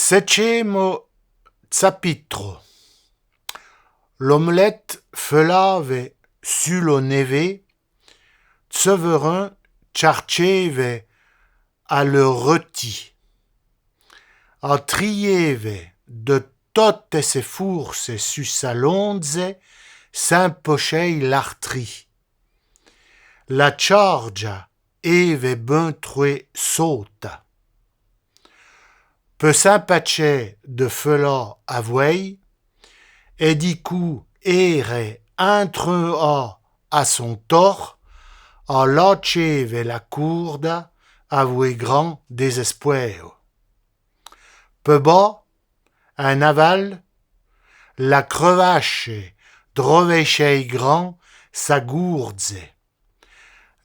Secemo capitro. L'omelette felave sulo neve, severin charceve a le rôti. A trieve de totte se forse su salonze s'impochei l'artri. La chargia eve ben true sota. Peu sympache de fela avouei, et du coup ere intre à son tort, a laceve la courda avoué grand désespoir. Peu bas, un aval, la crevache drovechei grand sa gourdze.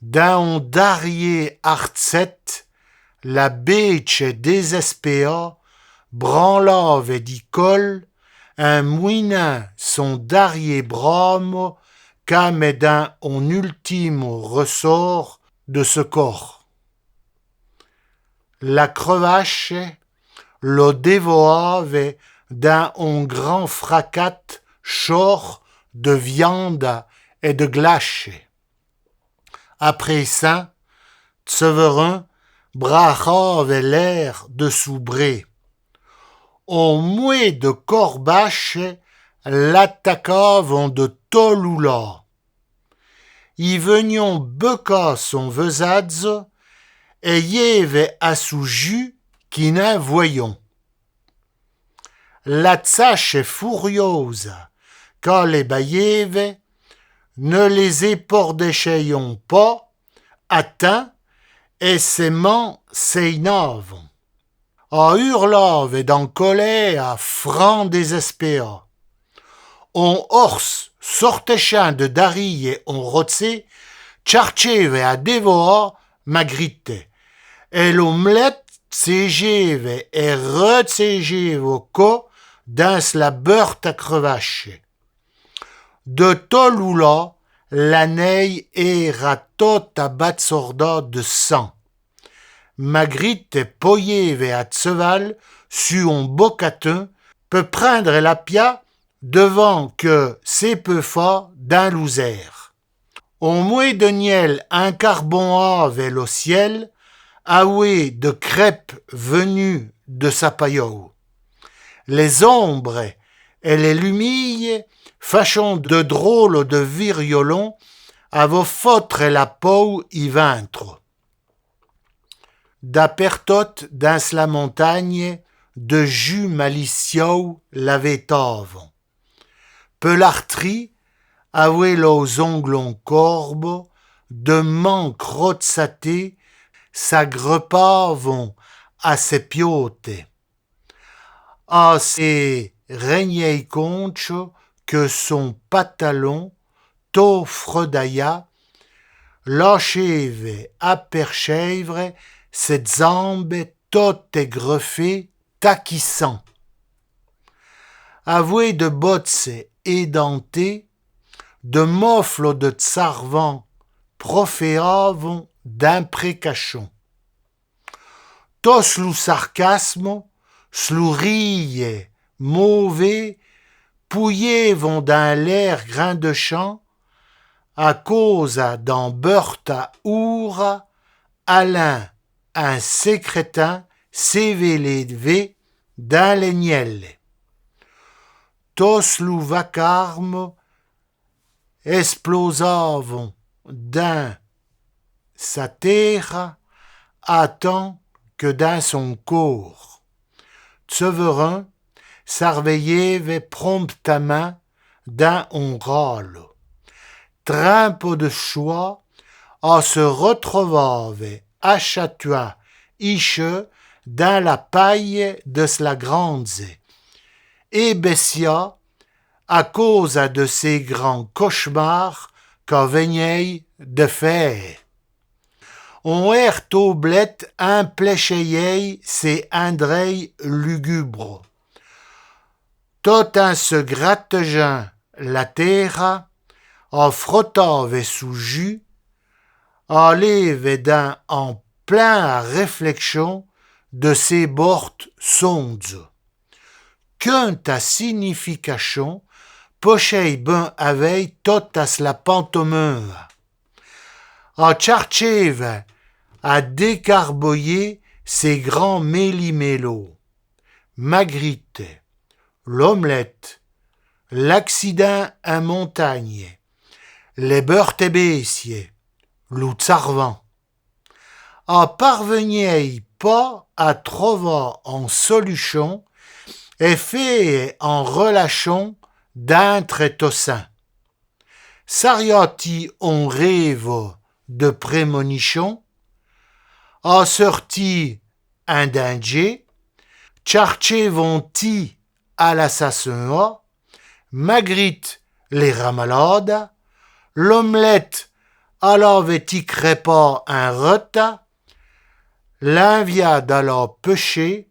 D'un darrier artzet, la bêche désespéa, branlave di col, un mouinin son darrier brame, qu'ame d'un on ultime ressort de ce corps. La crevache lo dévoave d'un on grand fracas chort de viande et de glace. Après ça, severin brachave l'air de soubré. On mouet de corbache l'attaquaven de toloula. Y venions beca son vesaz, et yeve à sous jus qui n'a voyons. La tsache furieuse, car les bailleve, ne les épordéchayons pas, atteint, et s'aimant seinavon. A hurlave et d'en colère à franc désespéra. On ors sortechin de dari et on rotse, charcheve à dévora magrite. Et l'omelette segeve et retsegeve co dans la beurre à crevache. De toloula, la neille era tota batsorda de sang. Magritte poyeve à tseval, su on bocatin, peut prendre la pia devant que c'est peu fa d'un louser. On mouet de niel un carbon ave au ciel, aoué de crêpes venues de sa paillot. Les ombres et les lumilles, fachant de drôles de viriolons, à vos fautres la peau y ventre. D'apertot dans la montagne, de jus malicieux l'avétavon. Peu l'artri, avoué los onglons corbe, de manque rotsaté, s'agrepavon à ses piotes. À ses régnei conche que son pantalon, to fredaya, lâcheve à perchèvre, cette zambe toute greffée, taquissant. Avoué de bottes édentées, de mofles de tsarvan, proféravon d'imprécachon. Tos lou sarcasme, slou rille, mauvais, pouillevon d'un l'air grain de champ, à cause d'en beurta oura, Alain, un sécrétin, s'évélévé d'un léniel. Tos lou vacarme, explosavon d'un sa terre, attend que dans son corps. Tseverin s'arveilleve promptement d'un on râle. Trimpe de choix, à se retrouvave à Châtua, iche, dans la paille de la granze. Et Bessia, à cause de ces grands cauchemars qu'a veignei de faire. On air toblet implécheyei ses indrei lugubres. Tot un se grattegeant la terre, en frottave sous jus, alleve d'un en plein à réflexion de ses bortes sondes. Qu'un ta signification, pochei ben avei totas la pantomime. A charcheve à décarboyer ses grands méli-mélos. Magritte, l'omelette, l'accident en montagne, les beurres tébéciers, l'outsarvan. A parveniez pas à trouver en solution et fait en relâchon d'un trait tossin. Sariati on rêve de prémonition, a sorti un danger, charchevonti à l'assassin, Magritte les ramalades, l'omelette alors v'ti crépa un reta, l'invia d'alors pêché,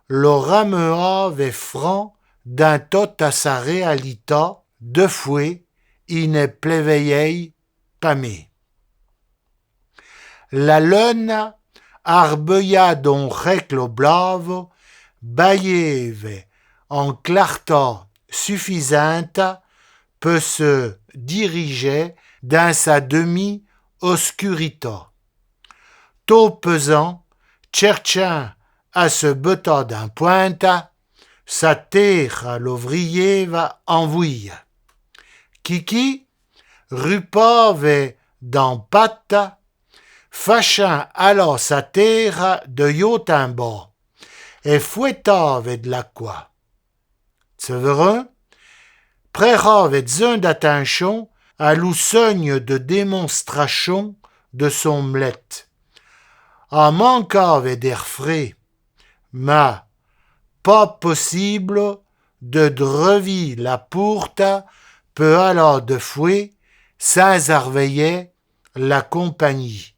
le ramea ve franc d'un tot à sa réalité de fouet, il ne pleveillei pamé. La lune arbeilla don reclo blave, bailleve en clarté suffisante, peut se diriger dans sa demi-oscurité. Tôt pesant, cherchant à se butta d'un pointe, sa terre à l'ouvrier va envouille. Kiki, rupave dans patte, fâchant alors sa terre de haut en bas, et fouettave de la quoi. Severin, prérave zun d'attention à l'oussogne de démonstration de son mlette. A manquave d'air frais, mais pas possible de drevi la pourte peut alors de fouet sans arveiller la compagnie.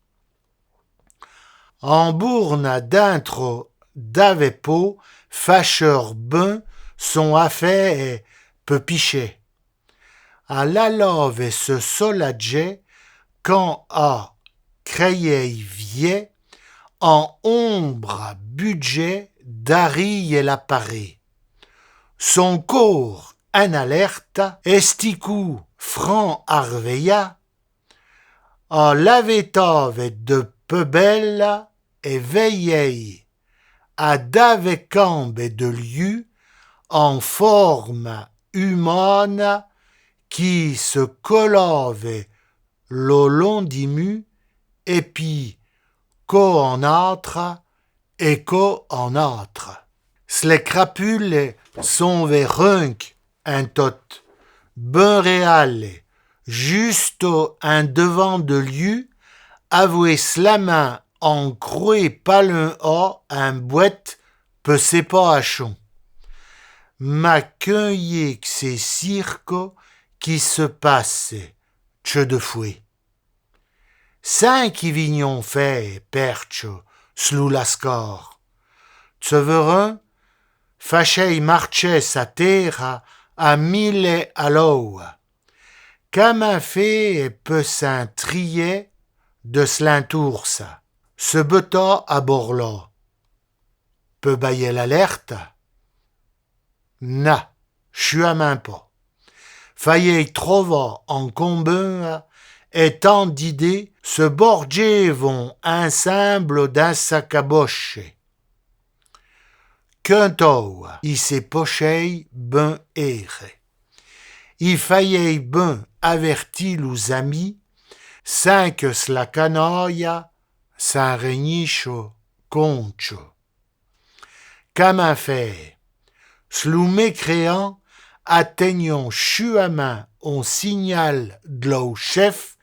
En bourne d'intro d'avepo, fâcheur ben son affaire peu piché. À la love se soladger quand a créé vieux en ombre budget d'Harry et l'appareil. Son corps en alerte, esticou franc arveilla, a lavetave de peu belle et veillei à davecambe de lieu en forme humaine qui se collave le long d'imu et puis qu'o en âtre et qu'o en âtre. S'les crapules sont verrunc un tot, ben réal, juste en devant de lieu, avouez la main en croué palin a un boîte peut c'est pas achon. Ma cueillé que c'est cirque qui se passe, tche de fouet. Cinq vignon fait perche, slou lascar. Tseverin, fâchei marchait sa terre à mille à l'eau. Comme un fait peut s'en trier de slintours, se butta à Borla. Peut bailler l'alerte? Na, je à main pas. Faillei trova en combin et tant d'idées se borgevon ensemble dans sa caboche. Qu'un tau, il s'est pochei ben ere. Il faillei ben averti los amis, sans que la canaille s'en reniche concho. Comme un fait, slou mécréant, atteignons chuement on signal de l'au chef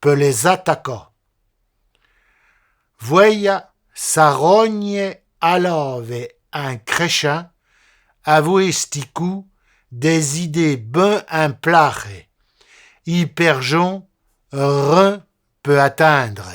peut les attaquer. Voyez, sa rogne alave un créchin, avouez sticou des idées ben implare, hyperjon, rien peut atteindre.